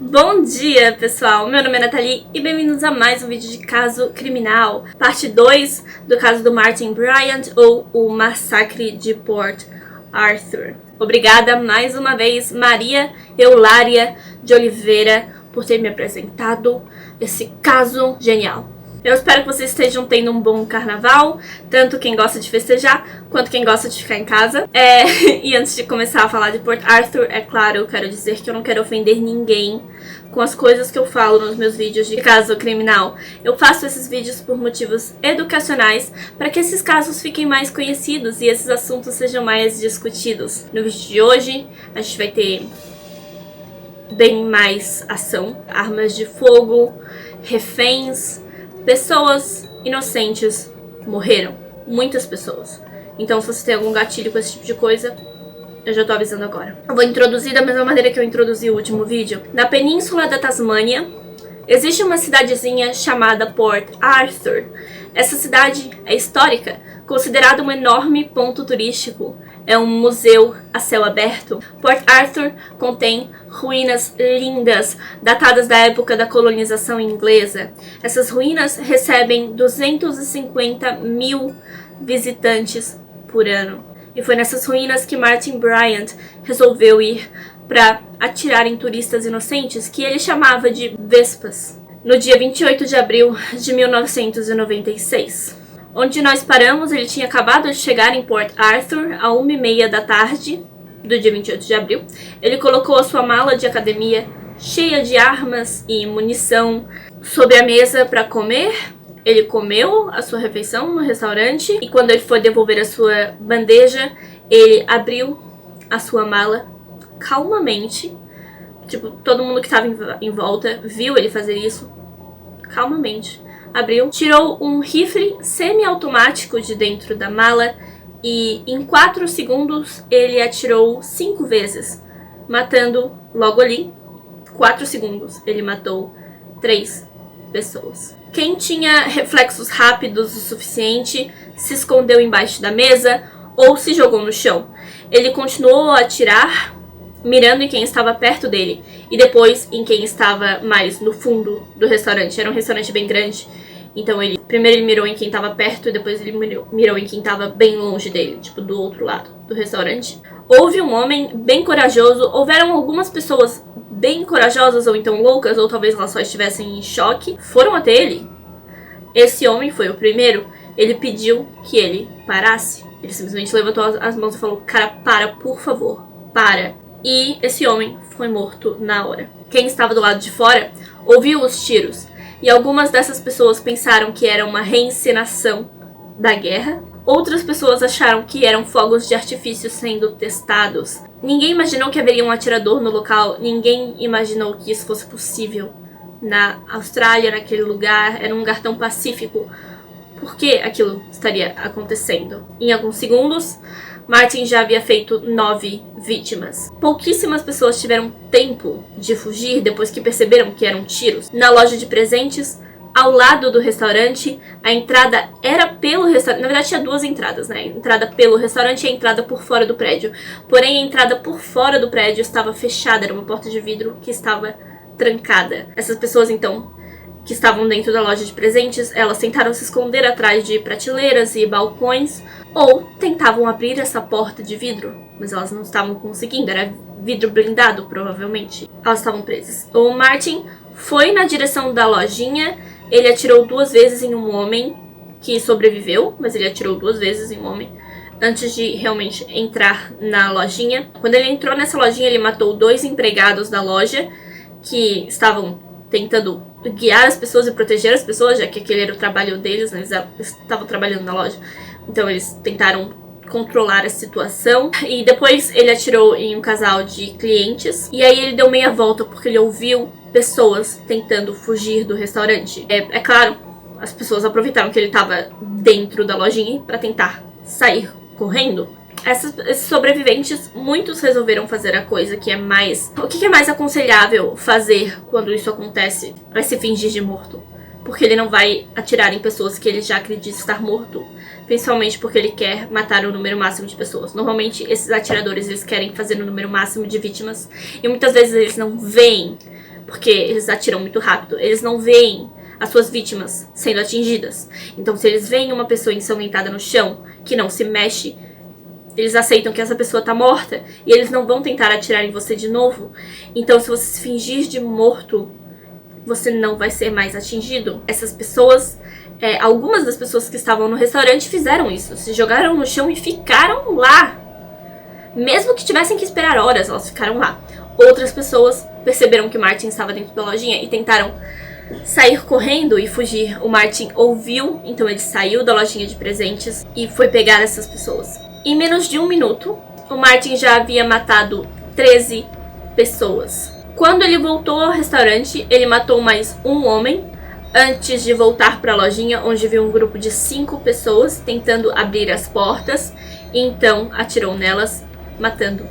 Bom dia, pessoal! Meu nome é Nathalie e bem-vindos a mais um vídeo de caso criminal, parte 2 do caso do Martin Bryant, ou o massacre de Port Arthur. Obrigada mais uma vez, Maria Eulária de Oliveira, por ter me apresentado esse caso genial. Eu espero que vocês estejam tendo um bom carnaval, tanto quem gosta de festejar, quanto quem gosta de ficar em casa. E antes de começar a falar de Port Arthur, é claro, eu quero dizer que eu não quero ofender ninguém com as coisas que eu falo nos meus vídeos de caso criminal. Eu faço esses vídeos por motivos educacionais, para que esses casos fiquem mais conhecidos e esses assuntos sejam mais discutidos. No vídeo de hoje, a gente vai ter bem mais ação, armas de fogo, reféns. Pessoas inocentes morreram. Muitas pessoas. Então, se você tem algum gatilho com esse tipo de coisa, eu já tô avisando agora. Eu vou introduzir da mesma maneira que eu introduzi o último vídeo. Na península da Tasmânia, existe uma cidadezinha chamada Port Arthur. Essa cidade é histórica, considerada um enorme ponto turístico. É um museu a céu aberto. Port Arthur contém ruínas lindas, datadas da época da colonização inglesa. Essas ruínas recebem 250 mil visitantes por ano. E foi nessas ruínas que Martin Bryant resolveu ir para atirar em turistas inocentes, que ele chamava de vespas, no dia 28 de abril de 1996. Onde nós paramos, ele tinha acabado de chegar em Port Arthur a 1h30 da tarde do dia 28 de abril. Ele colocou a sua mala de academia cheia de armas e munição sobre a mesa para comer. Ele comeu a sua refeição no restaurante e quando ele foi devolver a sua bandeja, ele abriu a sua mala calmamente. Tipo, todo mundo que estava em volta viu ele fazer isso calmamente. Abriu, tirou um rifle semiautomático de dentro da mala e em 4 segundos ele atirou 5 vezes, matando logo ali, 4 segundos, ele matou 3 pessoas. Quem tinha reflexos rápidos o suficiente se escondeu embaixo da mesa ou se jogou no chão. Ele continuou a atirar, mirando em quem estava perto dele e depois em quem estava mais no fundo do restaurante. Era um restaurante bem grande, então primeiro ele mirou em quem estava perto e depois ele mirou em quem estava bem longe dele, tipo do outro lado do restaurante. Houve um homem bem corajoso, houveram algumas pessoas bem corajosas ou então loucas, ou talvez elas só estivessem em choque, foram até ele. Esse homem foi o primeiro, ele pediu que ele parasse. Ele simplesmente levantou as mãos e falou: "Cara, para, por favor, para." E esse homem foi morto na hora. Quem estava do lado de fora ouviu os tiros e algumas dessas pessoas pensaram que era uma reencenação da guerra. Outras pessoas acharam que eram fogos de artifício sendo testados. Ninguém imaginou que haveria um atirador no local, ninguém imaginou que isso fosse possível. Na Austrália, naquele lugar, era um lugar tão pacífico. Por que aquilo estaria acontecendo? Em alguns segundos, Martin já havia feito 9 vítimas. Pouquíssimas pessoas tiveram tempo de fugir depois que perceberam que eram tiros. Na loja de presentes, ao lado do restaurante, a entrada era pelo restaurante. Na verdade, tinha 2 entradas, né? A entrada pelo restaurante e a entrada por fora do prédio. Porém, a entrada por fora do prédio estava fechada, era uma porta de vidro que estava trancada. Essas pessoas, então, que estavam dentro da loja de presentes, elas tentaram se esconder atrás de prateleiras e balcões, ou tentavam abrir essa porta de vidro, mas elas não estavam conseguindo, era vidro blindado, provavelmente. Elas estavam presas. O Martin foi na direção da lojinha, ele atirou 2 vezes em um homem que sobreviveu, mas ele atirou 2 vezes em um homem antes de realmente entrar na lojinha. Quando ele entrou nessa lojinha, ele matou 2 empregados da loja que estavam tentando guiar as pessoas e proteger as pessoas, já que aquele era o trabalho deles, né? Eles estavam trabalhando na loja. Então eles tentaram controlar a situação. E depois ele atirou em um casal de clientes. E aí ele deu meia volta porque ele ouviu pessoas tentando fugir do restaurante. É claro, as pessoas aproveitaram que ele estava dentro da lojinha para tentar sair correndo. Esses sobreviventes, muitos resolveram fazer a coisa que é mais... O que é mais aconselhável fazer quando isso acontece? É se fingir de morto. Porque ele não vai atirar em pessoas que ele já acredita estar morto. Principalmente porque ele quer matar o número máximo de pessoas. Normalmente, esses atiradores, eles querem fazer o número máximo de vítimas. E muitas vezes eles não veem porque eles atiram muito rápido. Eles não veem as suas vítimas sendo atingidas. Então, se eles veem uma pessoa ensanguentada no chão, que não se mexe, eles aceitam que essa pessoa tá morta e eles não vão tentar atirar em você de novo. Então, se você se fingir de morto, você não vai ser mais atingido. Essas pessoas, algumas das pessoas que estavam no restaurante fizeram isso. Se jogaram no chão e ficaram lá. Mesmo que tivessem que esperar horas, elas ficaram lá. Outras pessoas perceberam que o Martin estava dentro da lojinha e tentaram sair correndo e fugir. O Martin ouviu, então ele saiu da lojinha de presentes e foi pegar essas pessoas. Em menos de 1 minuto, o Martin já havia matado 13 pessoas. Quando ele voltou ao restaurante, ele matou mais um homem antes de voltar para a lojinha, onde viu um grupo de 5 pessoas tentando abrir as portas. E então atirou nelas, matando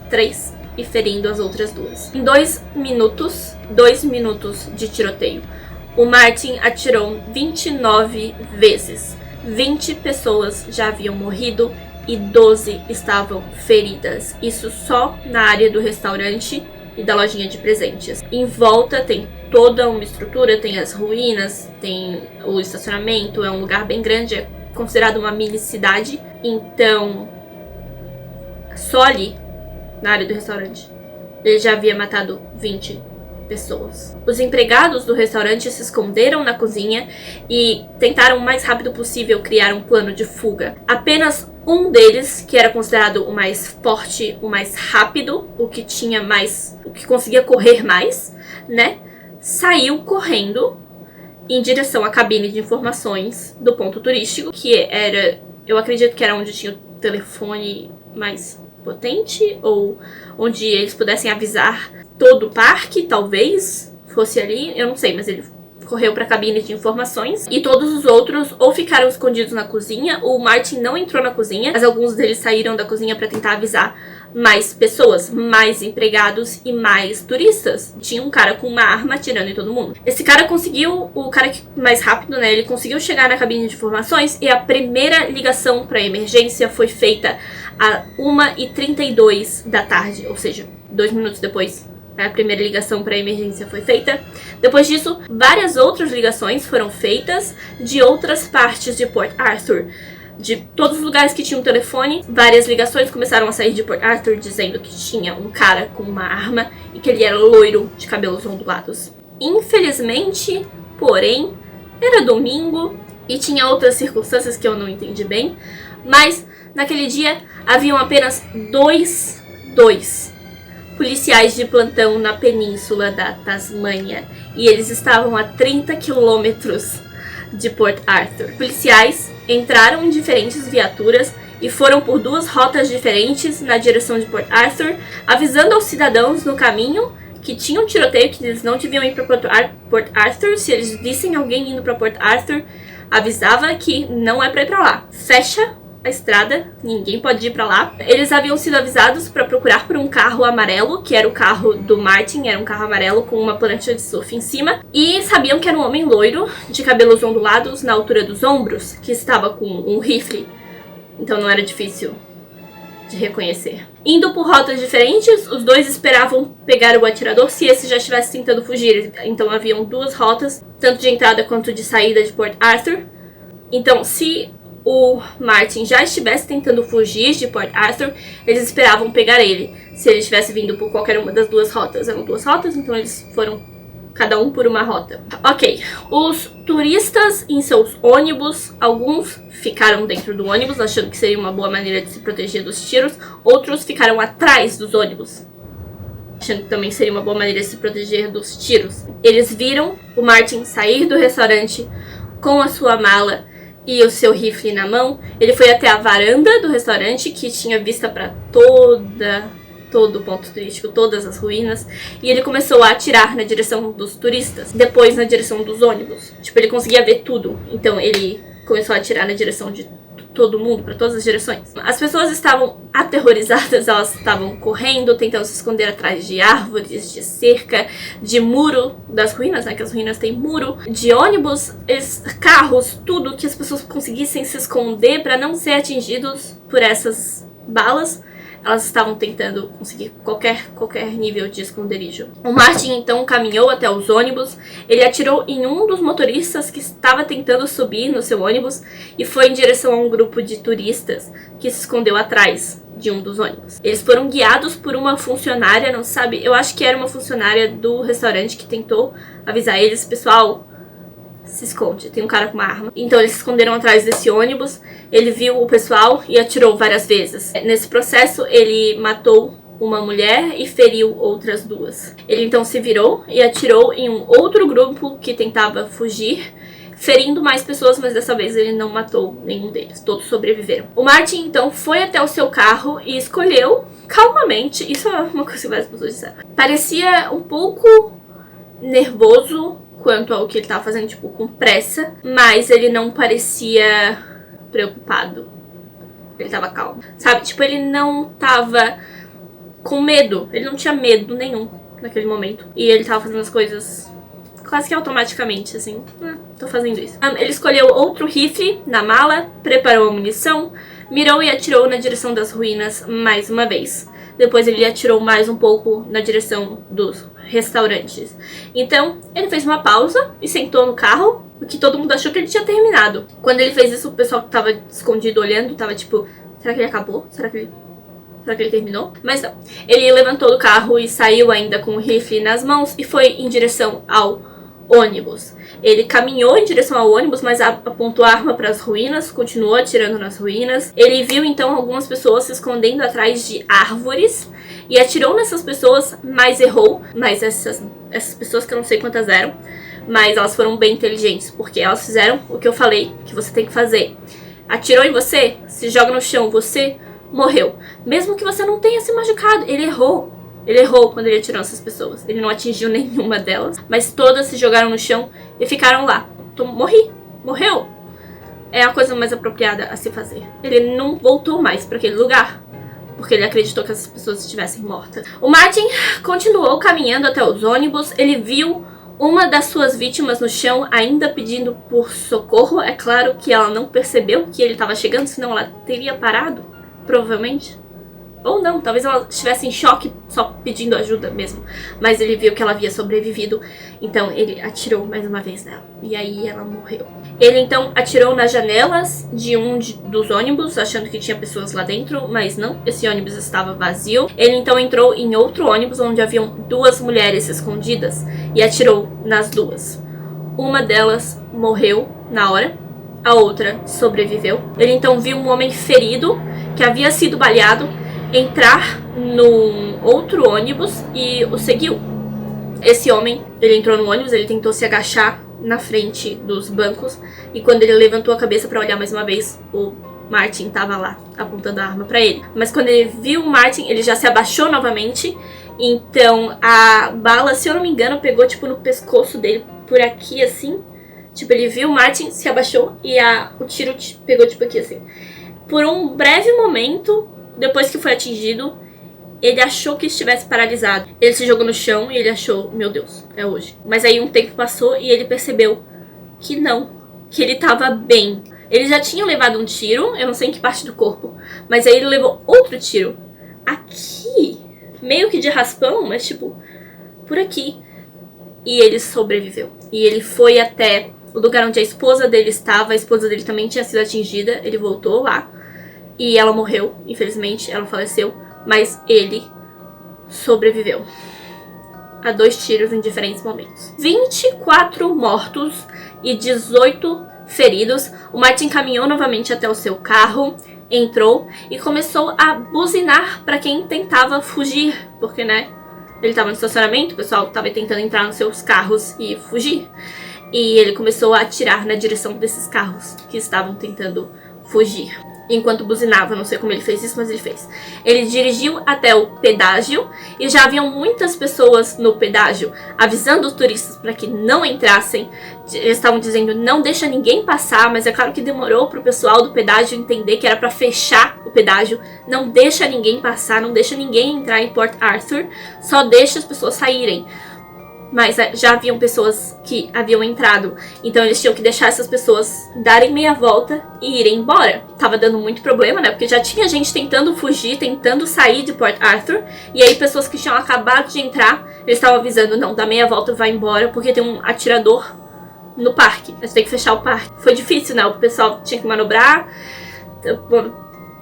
3 e ferindo as outras 2. Em 2 minutos de tiroteio, o Martin atirou 29 vezes. 20 pessoas já haviam morrido e 12 estavam feridas. Isso só na área do restaurante e da lojinha de presentes. Em volta tem toda uma estrutura, tem as ruínas, tem o estacionamento, é um lugar bem grande, é considerado uma mini cidade. Então, só ali, na área do restaurante, ele já havia matado 20 pessoas. Os empregados do restaurante se esconderam na cozinha e tentaram o mais rápido possível criar um plano de fuga. Apenas um deles, que era considerado o mais forte, o mais rápido, o que conseguia correr mais, né, saiu correndo em direção à cabine de informações do ponto turístico, que era, eu acredito que era onde tinha o telefone mais potente, ou onde eles pudessem avisar todo o parque, talvez fosse ali, eu não sei, mas ele correu para a cabine de informações e todos os outros ou ficaram escondidos na cozinha. O Martin não entrou na cozinha, mas alguns deles saíram da cozinha para tentar avisar mais pessoas, mais empregados e mais turistas. Tinha um cara com uma arma atirando em todo mundo. Esse cara conseguiu, o cara mais rápido, né, ele conseguiu chegar na cabine de informações e a primeira ligação para emergência foi feita a 1h32 da tarde, ou seja, 2 minutos depois. A primeira ligação para emergência foi feita. Depois disso, várias outras ligações foram feitas de outras partes de Port Arthur. De todos os lugares que tinham telefone, várias ligações começaram a sair de Port Arthur dizendo que tinha um cara com uma arma e que ele era loiro, de cabelos ondulados. Infelizmente, porém, era domingo e tinha outras circunstâncias que eu não entendi bem, mas naquele dia haviam apenas dois policiais de plantão na península da Tasmânia e eles estavam a 30 quilômetros de Port Arthur. Policiais entraram em diferentes viaturas e foram por 2 rotas diferentes na direção de Port Arthur, avisando aos cidadãos no caminho que tinha um tiroteio, que eles não deviam ir para Port Arthur. Se eles vissem alguém indo para Port Arthur, avisava que não é para ir para lá. Fecha a estrada, ninguém pode ir pra lá. Eles haviam sido avisados para procurar por um carro amarelo, que era o carro do Martin, era um carro amarelo com uma prancha de surf em cima, e sabiam que era um homem loiro, de cabelos ondulados na altura dos ombros, que estava com um rifle, então não era difícil de reconhecer. Indo por rotas diferentes, os dois esperavam pegar o atirador se esse já estivesse tentando fugir, então haviam 2 rotas, tanto de entrada quanto de saída de Port Arthur. Então, se o Martin já estivesse tentando fugir de Port Arthur, eles esperavam pegar ele. Se ele estivesse vindo por qualquer uma das 2 rotas. Eram 2 rotas, então eles foram cada um por uma rota. Ok, os turistas em seus ônibus, alguns ficaram dentro do ônibus, achando que seria uma boa maneira de se proteger dos tiros. Outros ficaram atrás dos ônibus, achando que também seria uma boa maneira de se proteger dos tiros. Eles viram o Martin sair do restaurante com a sua mala e o seu rifle na mão. Ele foi até a varanda do restaurante, que tinha vista para todo o ponto turístico, todas as ruínas, e ele começou a atirar na direção dos turistas, depois na direção dos ônibus. Tipo, ele conseguia ver tudo, então ele começou a atirar na direção de todo mundo, para todas as direções. As pessoas estavam aterrorizadas, elas estavam correndo, tentando se esconder atrás de árvores, de cerca, de muro das ruínas, né, que as ruínas têm muro, de ônibus, carros, tudo que as pessoas conseguissem se esconder para não ser atingidos por essas balas. elas estavam tentando conseguir qualquer nível de esconderijo. O Martin então caminhou até os ônibus, ele atirou em um dos motoristas que estava tentando subir no seu ônibus e foi em direção a um grupo de turistas que se escondeu atrás de um dos ônibus. Eles foram guiados por uma funcionária, não sabe, eu acho que era uma funcionária do restaurante que tentou avisar eles, pessoal, se esconde, tem um cara com uma arma. Então eles se esconderam atrás desse ônibus, ele viu o pessoal e atirou várias vezes. Nesse processo ele matou uma mulher e feriu outras duas. Ele então se virou e atirou em um outro grupo que tentava fugir, ferindo mais pessoas, mas dessa vez ele não matou nenhum deles, todos sobreviveram. O Martin então foi até o seu carro e escolheu calmamente, isso é uma coisa que várias pessoas disseram, parecia um pouco nervoso quanto ao que ele tava fazendo, tipo, com pressa, mas ele não parecia preocupado. Ele tava calmo, sabe? Tipo, ele não tava com medo, ele não tinha medo nenhum naquele momento. E ele tava fazendo as coisas quase que automaticamente, assim, tô fazendo isso. Ele escolheu outro rifle na mala, preparou a munição, mirou e atirou na direção das ruínas mais uma vez. Depois ele atirou mais um pouco na direção dos restaurantes. Então, ele fez uma pausa e sentou no carro, porque todo mundo achou que ele tinha terminado. Quando ele fez isso, o pessoal que tava escondido olhando, tava tipo, será que ele acabou? Será que ele terminou? Mas não. Ele levantou do carro e saiu ainda com o rifle nas mãos e foi em direção ao ônibus. Ele caminhou em direção ao ônibus, mas apontou a arma para as ruínas, continuou atirando nas ruínas. Ele viu então algumas pessoas se escondendo atrás de árvores e atirou nessas pessoas, mas errou. Mas essas pessoas, que eu não sei quantas eram, mas elas foram bem inteligentes, porque elas fizeram o que eu falei que você tem que fazer. Atirou em você, se joga no chão, você morreu. Mesmo que você não tenha se machucado, ele errou. Ele errou quando ele atirou essas pessoas. Ele não atingiu nenhuma delas, mas todas se jogaram no chão e ficaram lá. Então, morreu. É a coisa mais apropriada a se fazer. Ele não voltou mais para aquele lugar, porque ele acreditou que essas pessoas estivessem mortas. O Martin continuou caminhando até os ônibus. Ele viu uma das suas vítimas no chão, ainda pedindo por socorro. É claro que ela não percebeu que ele estava chegando, senão ela teria parado, provavelmente. Ou não, talvez ela estivesse em choque, só pedindo ajuda mesmo. Mas ele viu que ela havia sobrevivido, então ele atirou mais uma vez nela. E aí ela morreu. Ele então atirou nas janelas de dos ônibus, achando que tinha pessoas lá dentro, mas não, esse ônibus estava vazio. Ele então entrou em outro ônibus, onde haviam duas mulheres escondidas, e atirou nas duas. Uma delas morreu na hora, a outra sobreviveu. Ele então viu um homem ferido, que havia sido baleado, entrar num outro ônibus e o seguiu. Esse homem, ele entrou no ônibus, ele tentou se agachar na frente dos bancos e quando ele levantou a cabeça para olhar mais uma vez, o Martin estava lá, apontando a arma para ele. Mas quando ele viu o Martin, ele já se abaixou novamente, então a bala, se eu não me engano, pegou tipo no pescoço dele, por aqui assim. Tipo, ele viu o Martin, se abaixou e o tiro pegou tipo aqui assim. Por um breve momento, depois que foi atingido, ele achou que estivesse paralisado. Ele se jogou no chão e ele achou, meu Deus, é hoje. Mas aí um tempo passou e ele percebeu que não, que ele estava bem. Ele já tinha levado um tiro, eu não sei em que parte do corpo, mas aí ele levou outro tiro. Aqui, meio que de raspão, mas tipo, por aqui. E ele sobreviveu. E ele foi até o lugar onde a esposa dele estava. A esposa dele também tinha sido atingida, ele voltou lá. E ela morreu, infelizmente, ela faleceu, mas ele sobreviveu a 2 tiros em diferentes momentos. 24 mortos e 18 feridos. O Martin caminhou novamente até o seu carro, entrou e começou a buzinar para quem tentava fugir, porque, né, ele estava no estacionamento, o pessoal estava tentando entrar nos seus carros e fugir. E ele começou a atirar na direção desses carros que estavam tentando fugir. Enquanto buzinava, não sei como ele fez isso, mas ele fez. Ele dirigiu até o pedágio e já haviam muitas pessoas no pedágio avisando os turistas para que não entrassem. Eles estavam dizendo não deixa ninguém passar, mas é claro que demorou para o pessoal do pedágio entender que era para fechar o pedágio. Não deixa ninguém passar, não deixa ninguém entrar em Port Arthur, só deixa as pessoas saírem. mas já haviam pessoas que haviam entrado. Então eles tinham que deixar essas pessoas darem meia volta e irem embora. Tava dando muito problema, né? Porque já tinha gente tentando fugir, tentando sair de Port Arthur. E aí pessoas que tinham acabado de entrar, eles estavam avisando, não, dá meia volta e vai embora, porque tem um atirador no parque. Você tem que fechar o parque. Foi difícil, né? O pessoal tinha que manobrar.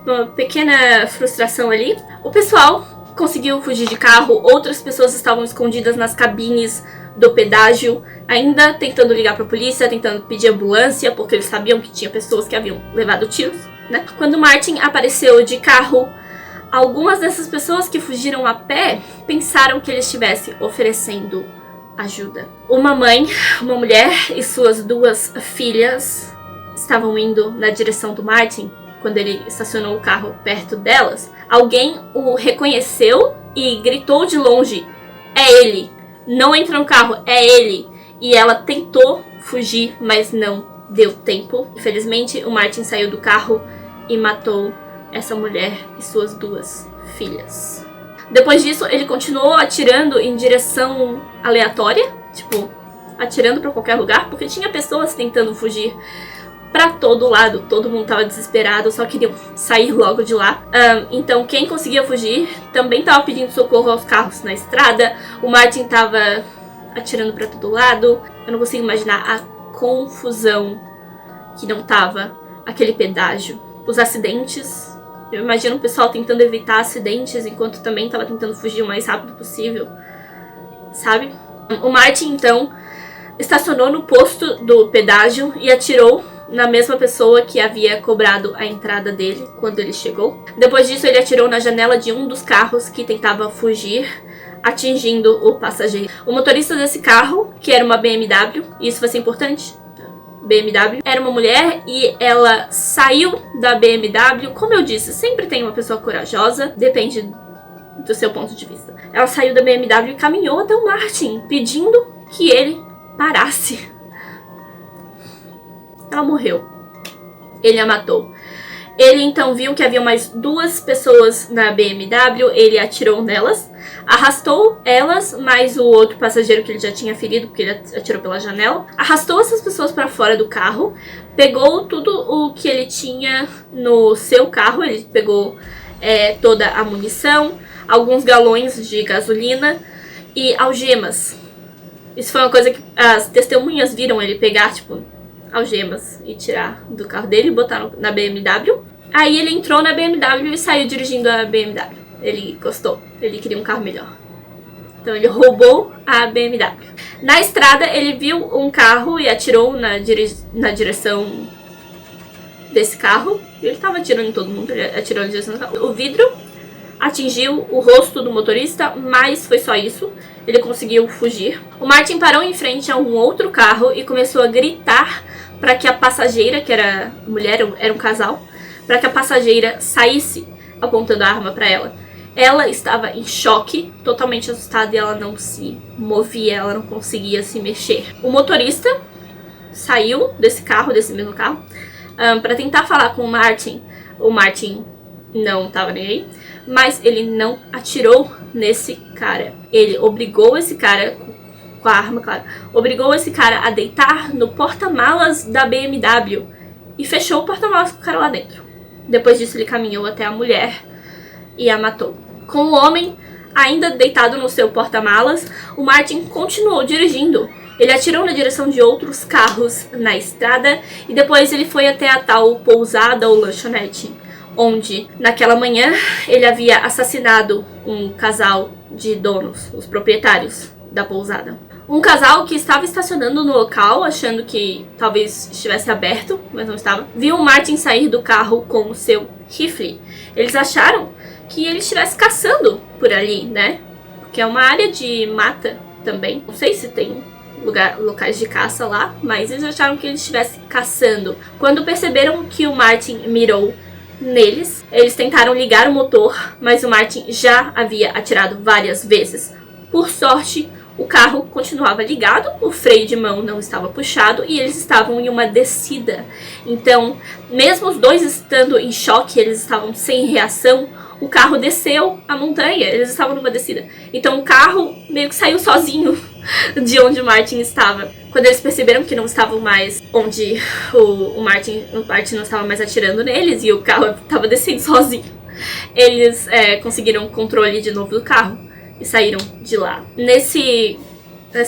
Uma pequena frustração ali. O pessoal conseguiu fugir de carro, outras pessoas estavam escondidas nas cabines do pedágio, ainda tentando ligar para a polícia, tentando pedir ambulância, porque eles sabiam que tinha pessoas que haviam levado tiros, né? Quando Martin apareceu de carro, algumas dessas pessoas que fugiram a pé pensaram que ele estivesse oferecendo ajuda. Uma mãe, uma mulher e suas 2 filhas estavam indo na direção do Martin. Quando ele estacionou o carro perto delas, alguém o reconheceu e gritou de longe, é ele, não entra no carro, é ele. E ela tentou fugir, mas não deu tempo. Infelizmente, o Martin saiu do carro e matou essa mulher e suas 2 filhas. Depois disso, ele continuou atirando em direção aleatória, tipo, atirando para qualquer lugar, porque tinha pessoas tentando fugir pra todo lado, todo mundo tava desesperado, só queriam sair logo de lá. Então quem conseguia fugir também tava pedindo socorro aos carros na estrada. O Martin tava atirando pra todo lado. Eu não consigo imaginar a confusão que não tava aquele pedágio. Os acidentes, eu imagino o pessoal tentando evitar acidentes enquanto também tava tentando fugir o mais rápido possível, sabe? O Martin então estacionou no posto do pedágio e atirou na mesma pessoa que havia cobrado a entrada dele quando ele chegou. Depois disso, ele atirou na janela de um dos carros que tentava fugir, atingindo o passageiro. O motorista desse carro, que era uma BMW, e isso vai ser importante, BMW, era uma mulher e ela saiu da BMW. Como eu disse, sempre tem uma pessoa corajosa, depende do seu ponto de vista. Ela saiu da BMW e caminhou até o Martin, pedindo que ele parasse. Ela morreu. Ele a matou. Ele então viu que havia mais 2 pessoas na BMW, ele atirou nelas, arrastou elas, mais o outro passageiro que ele já tinha ferido, porque ele atirou pela janela, arrastou essas pessoas para fora do carro, pegou tudo o que ele tinha no seu carro, ele pegou toda a munição, alguns galões de gasolina e algemas. Isso foi uma coisa que as testemunhas viram ele pegar, tipo, algemas e tirar do carro dele e botar na BMW. Aí ele entrou na BMW e saiu dirigindo a BMW. Ele gostou, ele queria um carro melhor. Então ele roubou a BMW. Na estrada ele viu um carro e atirou na direção desse carro. Ele estava atirando em todo mundo, ele atirou na direção do carro. O vidro atingiu o rosto do motorista, mas foi só isso. Ele conseguiu fugir. O Martin parou em frente a um outro carro e começou a gritar para que a passageira, que era mulher, era um casal, para que a passageira saísse, apontando a arma para ela. Ela estava em choque, totalmente assustada, e ela não se movia, ela não conseguia se mexer. O motorista saiu desse carro, desse mesmo carro, para tentar falar com o Martin. O Martin não estava nem aí, mas ele não atirou nesse cara. Ele obrigou esse cara, com a arma, claro, obrigou esse cara a deitar no porta-malas da BMW e fechou o porta-malas com o cara lá dentro. Depois disso ele caminhou até a mulher e a matou. Com o homem ainda deitado no seu porta-malas, o Martin continuou dirigindo. Ele atirou na direção de outros carros na estrada e depois ele foi até a tal pousada ou lanchonete, onde naquela manhã ele havia assassinado um casal de donos, os proprietários da pousada. Um casal que estava estacionando no local, achando que talvez estivesse aberto, mas não estava, viu o Martin sair do carro com o seu rifle. Eles acharam que ele estivesse caçando por ali, né? Porque é uma área de mata também. Não sei se tem locais de caça lá, mas eles acharam que ele estivesse caçando. Quando perceberam que o Martin mirou neles, eles tentaram ligar o motor, mas o Martin já havia atirado várias vezes. Por sorte, o carro continuava ligado, o freio de mão não estava puxado e eles estavam em uma descida. Então, mesmo os dois estando em choque, eles estavam sem reação, o carro desceu a montanha, eles estavam numa descida. Então o carro meio que saiu sozinho de onde o Martin estava. Quando eles perceberam que não estavam mais onde o Martin não estava mais atirando neles e o carro estava descendo sozinho, eles conseguiram o controle de novo do carro e saíram de lá. Nesse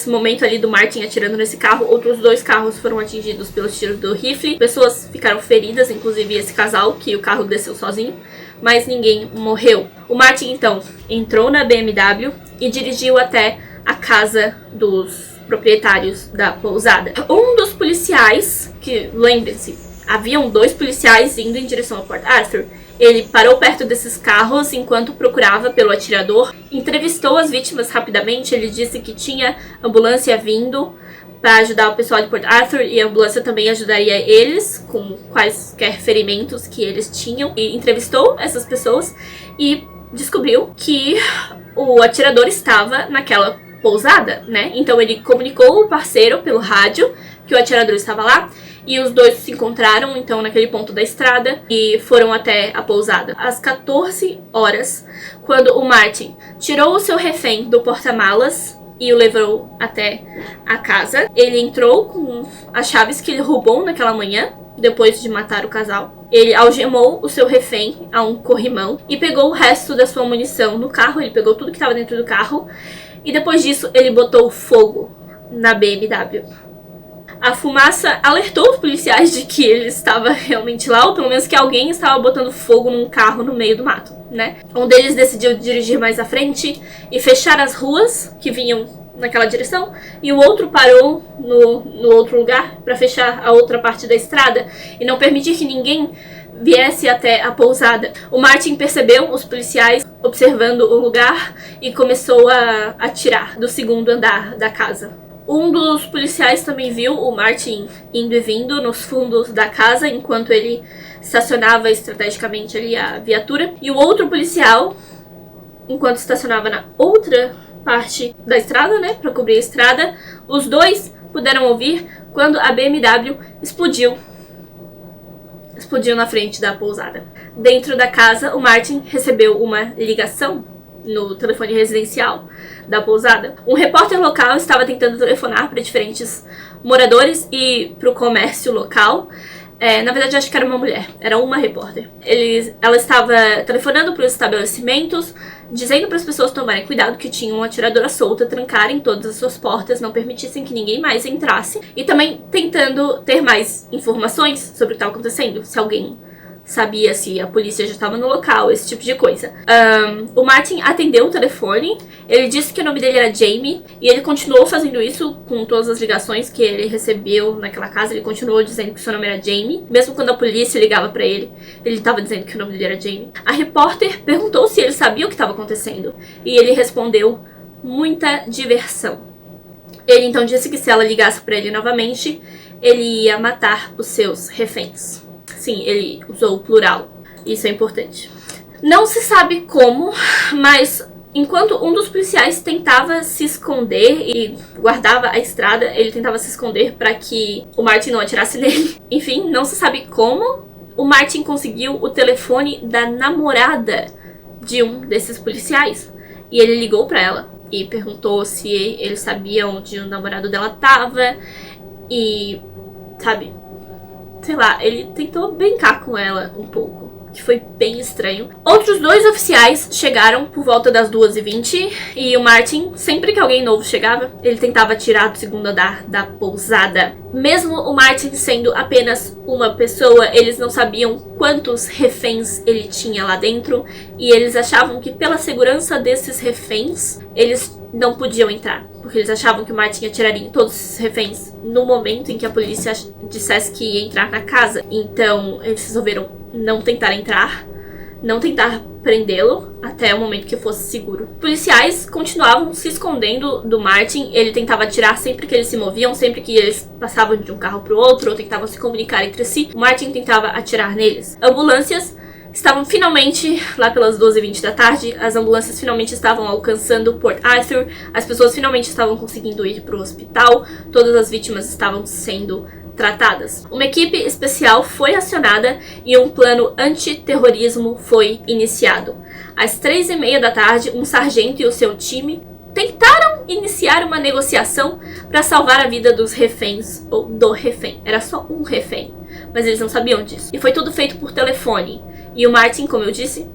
momento ali do Martin atirando nesse carro, outros 2 carros foram atingidos pelos tiros do rifle. Pessoas ficaram feridas, inclusive esse casal, que o carro desceu sozinho, mas ninguém morreu. O Martin, então, entrou na BMW e dirigiu até a casa dos proprietários da pousada. Um dos policiais, que, lembrem-se, haviam 2 policiais indo em direção a Port Arthur. Ele parou perto desses carros enquanto procurava pelo atirador, entrevistou as vítimas rapidamente. Ele disse que tinha ambulância vindo para ajudar o pessoal de Port Arthur e a ambulância também ajudaria eles com quaisquer ferimentos que eles tinham. E entrevistou essas pessoas e descobriu que o atirador estava naquela pousada, né? Então ele comunicou o parceiro pelo rádio que o atirador estava lá. E os 2 se encontraram, então, naquele ponto da estrada e foram até a pousada. Às 14 horas, quando o Martin tirou o seu refém do porta-malas e o levou até a casa, ele entrou com as chaves que ele roubou naquela manhã, depois de matar o casal. Ele algemou o seu refém a um corrimão e pegou o resto da sua munição no carro. Ele pegou tudo que estava dentro do carro e depois disso ele botou fogo na BMW. A fumaça alertou os policiais de que ele estava realmente lá, ou pelo menos que alguém estava botando fogo num carro no meio do mato, né? Um deles decidiu dirigir mais à frente e fechar as ruas que vinham naquela direção, e o outro parou no outro lugar para fechar a outra parte da estrada e não permitir que ninguém viesse até a pousada. O Martin percebeu os policiais observando o lugar e começou a atirar do segundo andar da casa. Um dos policiais também viu o Martin indo e vindo nos fundos da casa enquanto ele estacionava estrategicamente ali a viatura. E o outro policial, enquanto estacionava na outra parte da estrada, né, para cobrir a estrada, os 2 puderam ouvir quando a BMW explodiu na frente da pousada. Dentro da casa, o Martin recebeu uma ligação no telefone residencial da pousada. Um repórter local estava tentando telefonar para diferentes moradores e para o comércio local. Na verdade, acho que era uma mulher, era uma repórter. Ela estava telefonando para os estabelecimentos, dizendo para as pessoas tomarem cuidado que tinha uma atiradora solta, trancarem todas as suas portas, não permitissem que ninguém mais entrasse. E também tentando ter mais informações sobre o que estava acontecendo, se alguém sabia se a polícia já estava no local, esse tipo de coisa. O Martin atendeu o telefone, ele disse que o nome dele era Jamie, e ele continuou fazendo isso com todas as ligações que ele recebeu naquela casa. Ele continuou dizendo que seu nome era Jamie, mesmo quando a polícia ligava pra ele, ele estava dizendo que o nome dele era Jamie. A repórter perguntou se ele sabia o que estava acontecendo, e ele respondeu: muita diversão. Ele então disse que se ela ligasse pra ele novamente, ele ia matar os seus reféns. Sim, ele usou o plural. Isso é importante. Não se sabe como, mas enquanto um dos policiais tentava se esconder e guardava a estrada, ele tentava se esconder para que o Martin não atirasse nele. Enfim, não se sabe como, o Martin conseguiu o telefone da namorada de um desses policiais. E ele ligou para ela e perguntou se ele sabia onde o namorado dela tava. E, sabe, sei lá, ele tentou brincar com ela um pouco, que foi bem estranho. Outros 2 oficiais chegaram por volta das 2h20 e o Martin, sempre que alguém novo chegava, ele tentava tirar do segundo andar da pousada. Mesmo o Martin sendo apenas uma pessoa, eles não sabiam quantos reféns ele tinha lá dentro e eles achavam que pela segurança desses reféns, eles não podiam entrar, porque eles achavam que o Martin atiraria em todos os reféns no momento em que a polícia dissesse que ia entrar na casa. Então eles resolveram não tentar entrar, não tentar prendê-lo até o momento que fosse seguro. Policiais continuavam se escondendo do Martin. Ele tentava atirar sempre que eles se moviam, sempre que eles passavam de um carro para o outro ou tentavam se comunicar entre si. O Martin tentava atirar neles. Ambulâncias estavam finalmente, lá pelas 12h20 da tarde, as ambulâncias finalmente estavam alcançando Port Arthur, as pessoas finalmente estavam conseguindo ir para o hospital, todas as vítimas estavam sendo tratadas. Uma equipe especial foi acionada e um plano antiterrorismo foi iniciado. Às 3h30 da tarde, um sargento e o seu time tentaram iniciar uma negociação para salvar a vida dos reféns, ou do refém. Era só um refém, mas eles não sabiam disso. E foi tudo feito por telefone. E o Martin, como eu disse,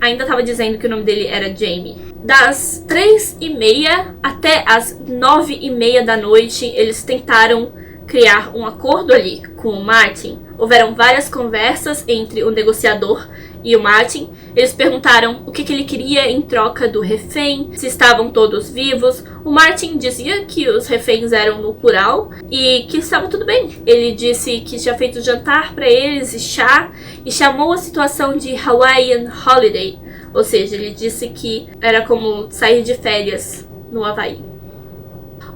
ainda estava dizendo que o nome dele era Jamie. Das 3h30 até as 9h30 da noite, eles tentaram criar um acordo ali com o Martin. Houveram várias conversas entre o negociador e o Martin. Eles perguntaram o que ele queria em troca do refém, se estavam todos vivos. O Martin dizia que os reféns eram no plural e que estava tudo bem. Ele disse que tinha feito jantar para eles e chá, e chamou a situação de Hawaiian Holiday. Ou seja, ele disse que era como sair de férias no Havaí.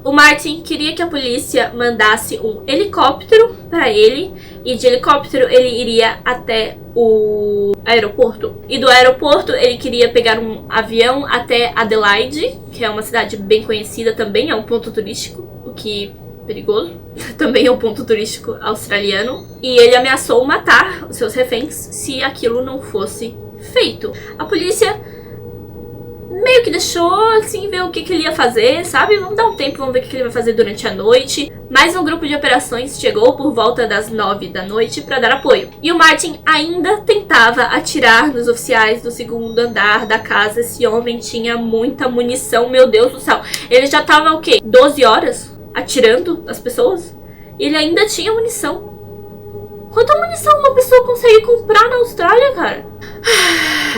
O Martin queria que a polícia mandasse um helicóptero para ele, e de helicóptero ele iria até o aeroporto. E do aeroporto ele queria pegar um avião até Adelaide, que é uma cidade bem conhecida, também é um ponto turístico, o que é perigoso. Também é um ponto turístico australiano. E ele ameaçou matar os seus reféns se aquilo não fosse feito. A polícia meio que deixou, assim, ver o que ele ia fazer, sabe? Vamos dar um tempo, vamos ver o que ele vai fazer durante a noite. Mais um grupo de operações chegou por volta das 9 da noite para dar apoio. E o Martin ainda tentava atirar nos oficiais do segundo andar da casa. Esse homem tinha muita munição, meu Deus do céu. Ele já tava, o quê? 12 horas atirando nas pessoas? E ele ainda tinha munição. Quanta munição uma pessoa consegue comprar na Austrália, cara?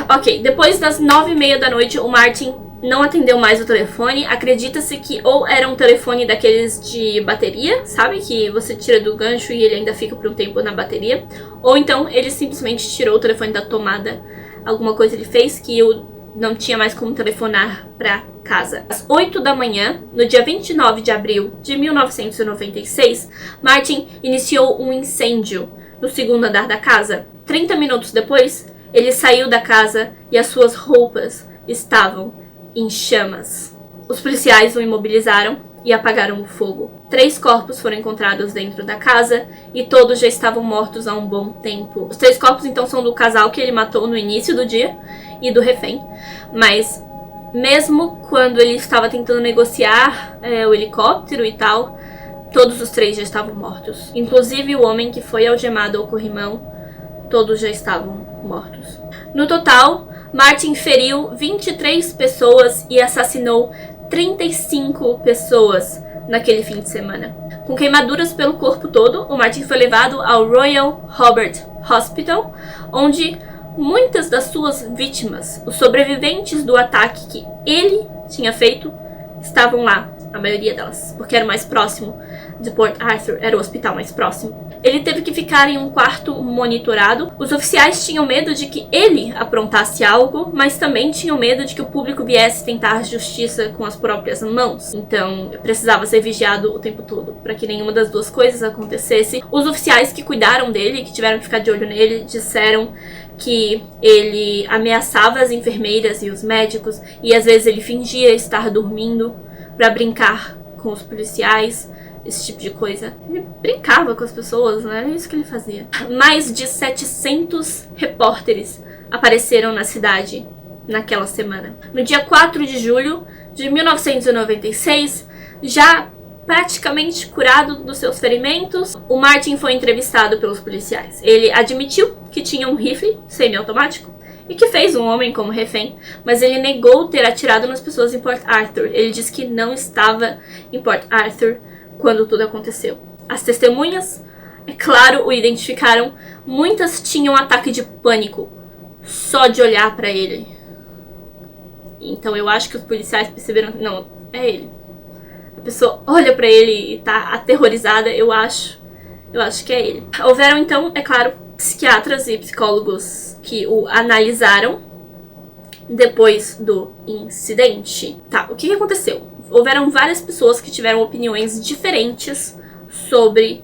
Ok, depois das 9h30 da noite, o Martin não atendeu mais o telefone. Acredita-se que ou era um telefone daqueles de bateria, sabe? Que você tira do gancho e ele ainda fica por um tempo na bateria. Ou então ele simplesmente tirou o telefone da tomada. Alguma coisa ele fez que eu não tinha mais como telefonar pra casa. Às 8 da manhã, no dia 29 de abril de 1996, Martin iniciou um incêndio no segundo andar da casa. 30 minutos depois, ele saiu da casa e as suas roupas estavam em chamas. Os policiais o imobilizaram e apagaram o fogo. 3 corpos foram encontrados dentro da casa e todos já estavam mortos há um bom tempo. Os 3 corpos então são do casal que ele matou no início do dia e do refém. Mas mesmo quando ele estava tentando negociar o helicóptero e tal, todos os 3 já estavam mortos. Inclusive o homem que foi algemado ao corrimão, todos já estavam mortos. No total, Martin feriu 23 pessoas e assassinou 35 pessoas naquele fim de semana. Com queimaduras pelo corpo todo, o Martin foi levado ao Royal Hobart Hospital, onde muitas das suas vítimas, os sobreviventes do ataque que ele tinha feito, estavam lá. A maioria delas, porque era o mais próximo de Port Arthur, era o hospital mais próximo. Ele teve que ficar em um quarto monitorado. Os oficiais tinham medo de que ele aprontasse algo, mas também tinham medo de que o público viesse tentar justiça com as próprias mãos. Então, precisava ser vigiado o tempo todo, para que nenhuma das duas coisas acontecesse. Os oficiais que cuidaram dele, que tiveram que ficar de olho nele, disseram que ele ameaçava as enfermeiras e os médicos, e às vezes ele fingia estar dormindo para brincar com os policiais, esse tipo de coisa. Ele brincava com as pessoas, não era isso que ele fazia. Mais de 700 repórteres apareceram na cidade naquela semana. No dia 4 de julho de 1996, já praticamente curado dos seus ferimentos, o Martin foi entrevistado pelos policiais. Ele admitiu que tinha um rifle semiautomático e que fez um homem como refém, mas ele negou ter atirado nas pessoas em Port Arthur. Ele disse que não estava em Port Arthur quando tudo aconteceu. As testemunhas, é claro, o identificaram. Muitas tinham um ataque de pânico só de olhar para ele. Então eu acho que os policiais perceberam que não, é ele. A pessoa olha para ele e tá aterrorizada, eu acho que é ele. Houveram então, é claro, psiquiatras e psicólogos que o analisaram depois do incidente. Tá, o que aconteceu? Houveram várias pessoas que tiveram opiniões diferentes sobre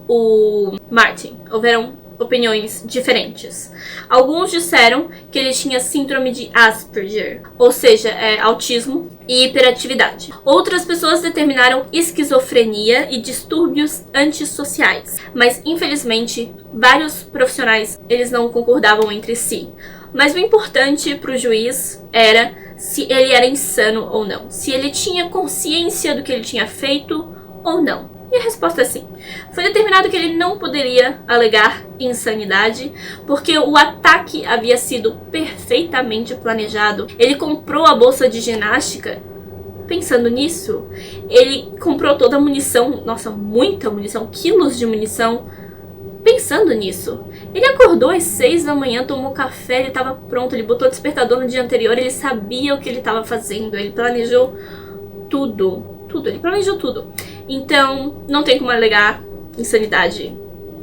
o Martin. Houveram opiniões diferentes. Alguns disseram que ele tinha síndrome de Asperger, ou seja, autismo e hiperatividade. Outras pessoas determinaram esquizofrenia e distúrbios antissociais, mas infelizmente vários profissionais eles não concordavam entre si. Mas o importante para o juiz era se ele era insano ou não, se ele tinha consciência do que ele tinha feito ou não. E a resposta é sim. Foi determinado que ele não poderia alegar insanidade, porque o ataque havia sido perfeitamente planejado. Ele comprou a bolsa de ginástica pensando nisso. Ele comprou toda a munição, nossa, muita munição, quilos de munição, pensando nisso. Ele acordou às 6 da manhã, tomou café, ele estava pronto, ele botou o despertador no dia anterior, ele sabia o que ele estava fazendo, ele planejou tudo, ele planejou tudo. Então, não tem como alegar insanidade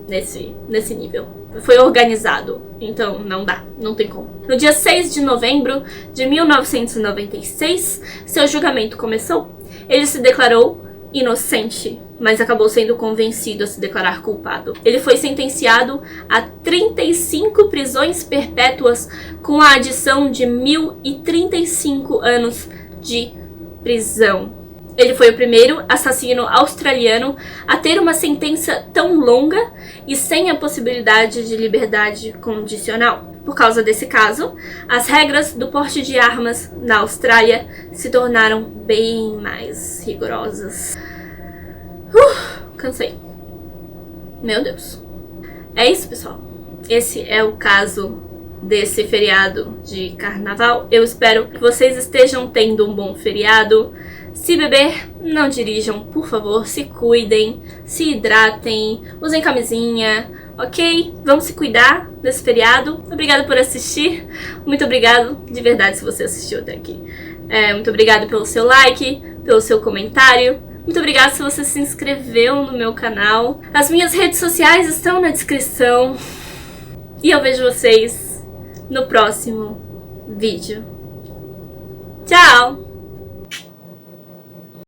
nesse nível. Foi organizado, então não dá, não tem como. No dia 6 de novembro de 1996, seu julgamento começou. Ele se declarou inocente, mas acabou sendo convencido a se declarar culpado. Ele foi sentenciado a 35 prisões perpétuas com a adição de 1.035 anos de prisão. Ele foi o primeiro assassino australiano a ter uma sentença tão longa e sem a possibilidade de liberdade condicional. Por causa desse caso, as regras do porte de armas na Austrália se tornaram bem mais rigorosas. Cansei. Meu Deus. É isso, pessoal. Esse é o caso desse feriado de carnaval. Eu espero que vocês estejam tendo um bom feriado. Se beber, não dirijam, por favor, se cuidem, se hidratem, usem camisinha, ok? Vamos se cuidar desse feriado. Obrigada por assistir, muito obrigado de verdade se você assistiu até aqui. Muito obrigado pelo seu like, pelo seu comentário, muito obrigado se você se inscreveu no meu canal. As minhas redes sociais estão na descrição e eu vejo vocês no próximo vídeo. Tchau!